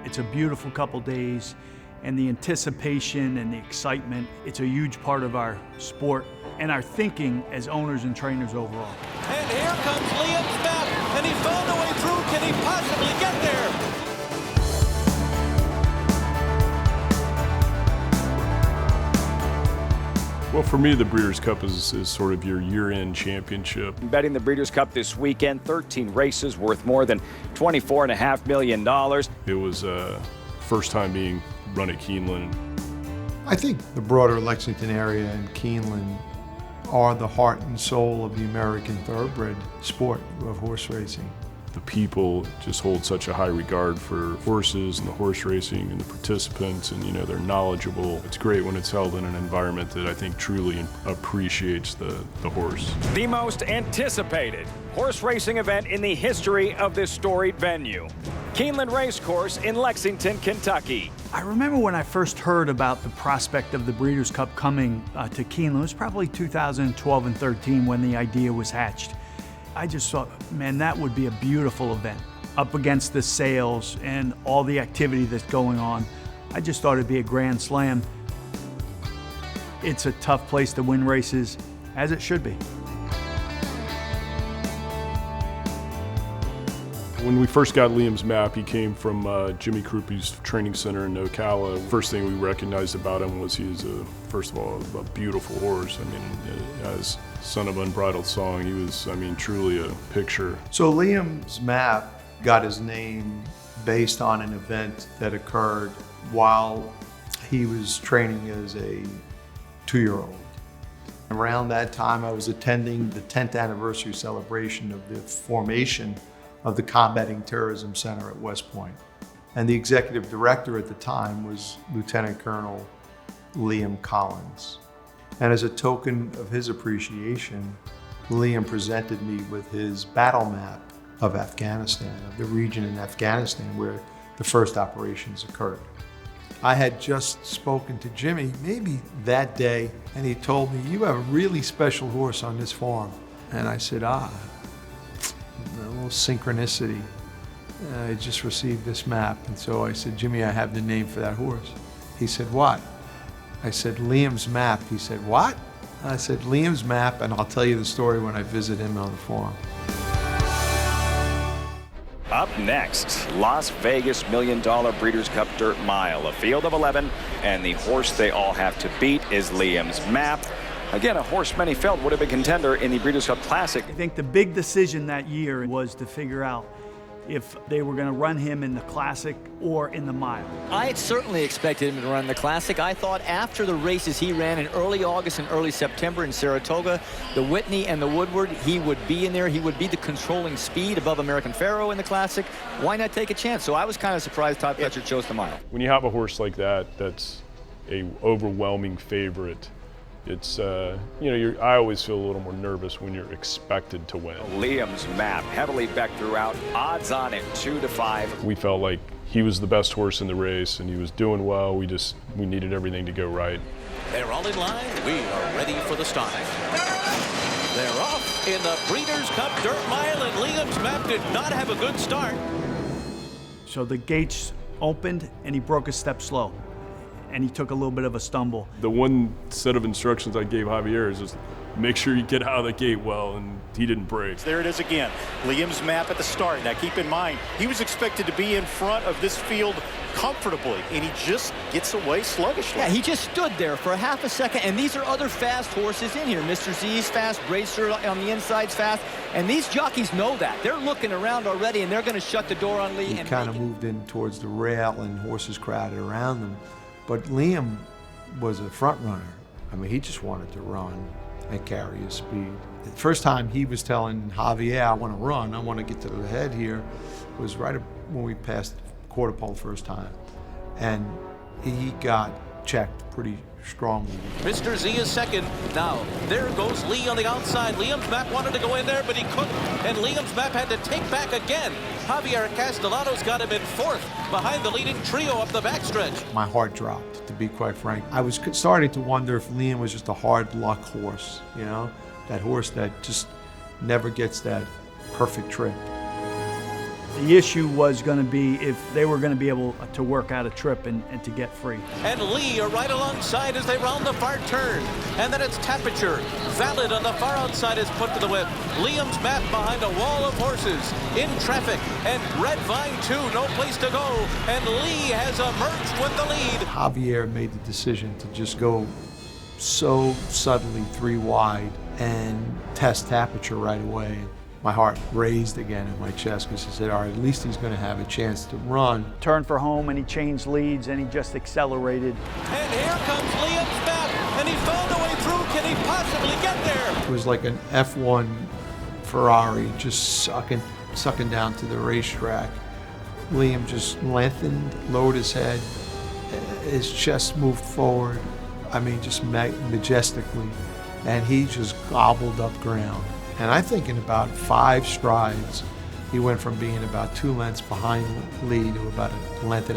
It's a beautiful couple days, and the anticipation and the excitement, it's a huge part of our sport and our thinking as owners and trainers overall. And here comes Liam's map, and he found a way through. Can he possibly get there? Well, for me, the Breeders' Cup is sort of your year-end championship. Betting the Breeders' Cup this weekend, 13 races worth more than $24.5 million. It was first time being run at Keeneland. I think the broader Lexington area and Keeneland are the heart and soul of the American thoroughbred sport of horse racing. The people just hold such a high regard for horses and the horse racing and the participants, and they're knowledgeable. It's great when it's held in an environment that I think truly appreciates the horse. The most anticipated horse racing event in the history of this storied venue. Keeneland Racecourse in Lexington, Kentucky. I remember when I first heard about the prospect of the Breeders' Cup coming to Keeneland. It was probably 2012 and 13 when the idea was hatched. I just thought, man, that would be a beautiful event. Up against the sales and all the activity that's going on, I just thought it'd be a grand slam. It's a tough place to win races, as it should be. When we first got Liam's map, he came from Jimmy Kruppe's training center in Ocala. First thing we recognized about him was he was, first of all, a beautiful horse. I mean, as son of Unbridled Song, he was, truly a picture. So Liam's map got his name based on an event that occurred while he was training as a 2-year-old. Around that time, I was attending the 10th anniversary celebration of the formation of the Combating Terrorism Center at West Point. And the executive director at the time was Lieutenant Colonel Liam Collins. And as a token of his appreciation, Liam presented me with his battle map of Afghanistan, of the region in Afghanistan where the first operations occurred. I had just spoken to Jimmy, maybe that day, and he told me, "You have a really special horse on this farm." And I said, a little synchronicity. I just received this map. And so I said, "Jimmy, I have the name for that horse." He said, "What?" I said, "Liam's map." He said, "What?" I said, "Liam's map, and I'll tell you the story when I visit him on the farm." Up next, Las Vegas $1 Million Breeders' Cup Dirt Mile, a field of 11, and the horse they all have to beat is Liam's map. Again, a horse many felt would have been a contender in the Breeders' Cup Classic. I think the big decision that year was to figure out if they were going to run him in the Classic or in the mile. I had certainly expected him to run the Classic. I thought after the races he ran in early August and early September in Saratoga, the Whitney and the Woodward, he would be in there. He would be the controlling speed above American Pharoah in the Classic. Why not take a chance? So I was kind of surprised Todd Pletcher chose the mile. When you have a horse like that, that's a overwhelming favorite. It's, I always feel a little more nervous when you're expected to win. Liam's map, heavily backed throughout, odds on it 2-5. We felt like he was the best horse in the race and he was doing well. We needed everything to go right. They're all in line. We are ready for the start. They're off in the Breeders' Cup Dirt Mile, and Liam's map did not have a good start. So the gates opened and he broke a step slow. And he took a little bit of a stumble. The one set of instructions I gave Javier is just make sure you get out of the gate well, and he didn't break. There it is again. Liam's map at the start. Now keep in mind, he was expected to be in front of this field comfortably, and he just gets away sluggishly. Yeah, he just stood there for a half a second, and these are other fast horses in here. Mr. Z's fast, Racer on the inside's fast, and these jockeys know that. They're looking around already, and they're going to shut the door on Lee. He kind of moved in towards the rail, and horses crowded around them. But Liam was a front runner. I mean, he just wanted to run and carry his speed. The first time he was telling Javier, "I want to run, I want to get to the head here," was right when we passed quarter pole first time. And he got checked pretty strongly. Mr. Z is second. Now, there goes Lee on the outside. Liam's map wanted to go in there, but he couldn't. And Liam's map had to take back again. Javier Castellanos got him in fourth, behind the leading trio up the backstretch. My heart dropped, to be quite frank. I was starting to wonder if Liam was just a hard luck horse, that horse that just never gets that perfect trip. The issue was going to be if they were going to be able to work out a trip and to get free. And Lee are right alongside as they round the far turn. And then it's Tapiture. Valid on the far outside is put to the whip. Liam's Map behind a wall of horses. In traffic. And Red Vine too, no place to go. And Lee has emerged with the lead. Javier made the decision to just go so subtly 3 wide and test Tapiture right away. My heart raised again in my chest because I said, all right, at least he's going to have a chance to run. Turned for home and he changed leads and he just accelerated. And here comes Liam's Map, and he found a way through. Can he possibly get there? It was like an F1 Ferrari just sucking down to the racetrack. Liam just lengthened, lowered his head, his chest moved forward, I mean, just majestically, and he just gobbled up ground. And I think in about 5 strides, he went from being about 2 lengths behind Lee to about 1.5 lengths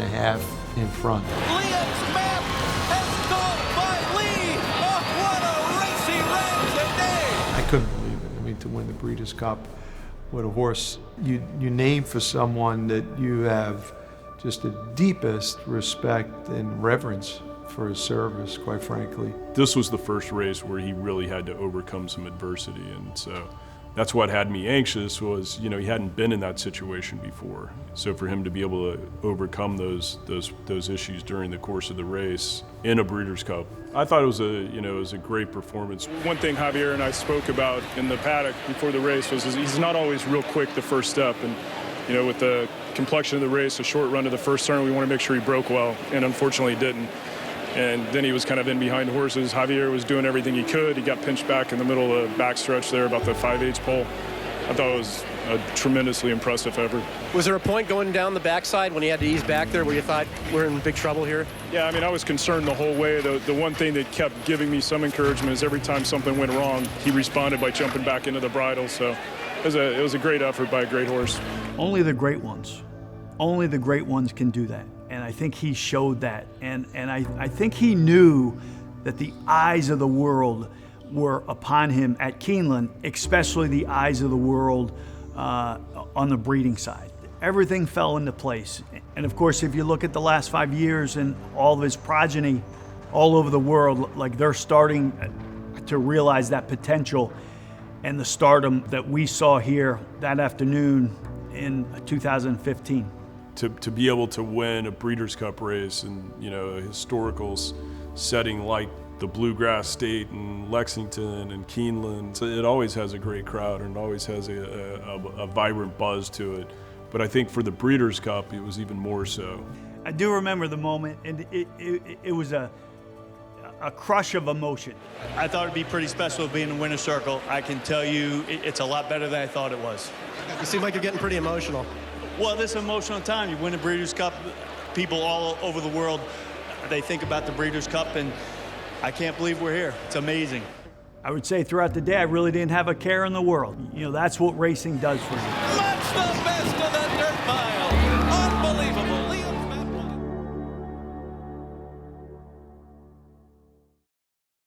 in front. Liam's Map has gone by Lee. Oh, what a race he ran today. I couldn't believe it. I mean, to win the Breeders' Cup with a horse you name for someone that you have just the deepest respect and reverence for his service, quite frankly. This was the first race where he really had to overcome some adversity, and so that's what had me anxious was, you know, he hadn't been in that situation before. So for him to be able to overcome those issues during the course of the race in a Breeders' Cup, I thought it was a great performance. One thing Javier and I spoke about in the paddock before the race was he's not always real quick the first step, and you know, with the complexion of the race, a short run to the first turn, we want to make sure he broke well, and unfortunately he didn't. And then he was kind of in behind horses. Javier was doing everything he could. He got pinched back in the middle of the backstretch there, about the 5/8 pole. I thought it was a tremendously impressive effort. Was there a point going down the backside when he had to ease back there where you thought we're in big trouble here? Yeah, I mean, I was concerned the whole way. The one thing that kept giving me some encouragement is every time something went wrong, he responded by jumping back into the bridle. So it was a great effort by a great horse. Only the great ones can do that. And I think he showed that. And I think he knew that the eyes of the world were upon him at Keeneland, especially the eyes of the world on the breeding side. Everything fell into place. And of course, if you look at the last 5 years and all of his progeny all over the world, like they're starting to realize that potential and the stardom that we saw here that afternoon in 2015. To be able to win a Breeders' Cup race in, you know, a historical setting like the Bluegrass State and Lexington and Keeneland, it always has a great crowd and always has a vibrant buzz to it. But I think for the Breeders' Cup, it was even more so. I do remember the moment, and it was a crush of emotion. I thought it'd be pretty special being in the winner's circle. I can tell you it's a lot better than I thought it was. You seem like you're getting pretty emotional. Well, this is an emotional time. You win the Breeders' Cup, people all over the world, they think about the Breeders' Cup, and I can't believe we're here. It's amazing. I would say throughout the day, I really didn't have a care in the world. You know, that's what racing does for you. Much the best of the dirt mile.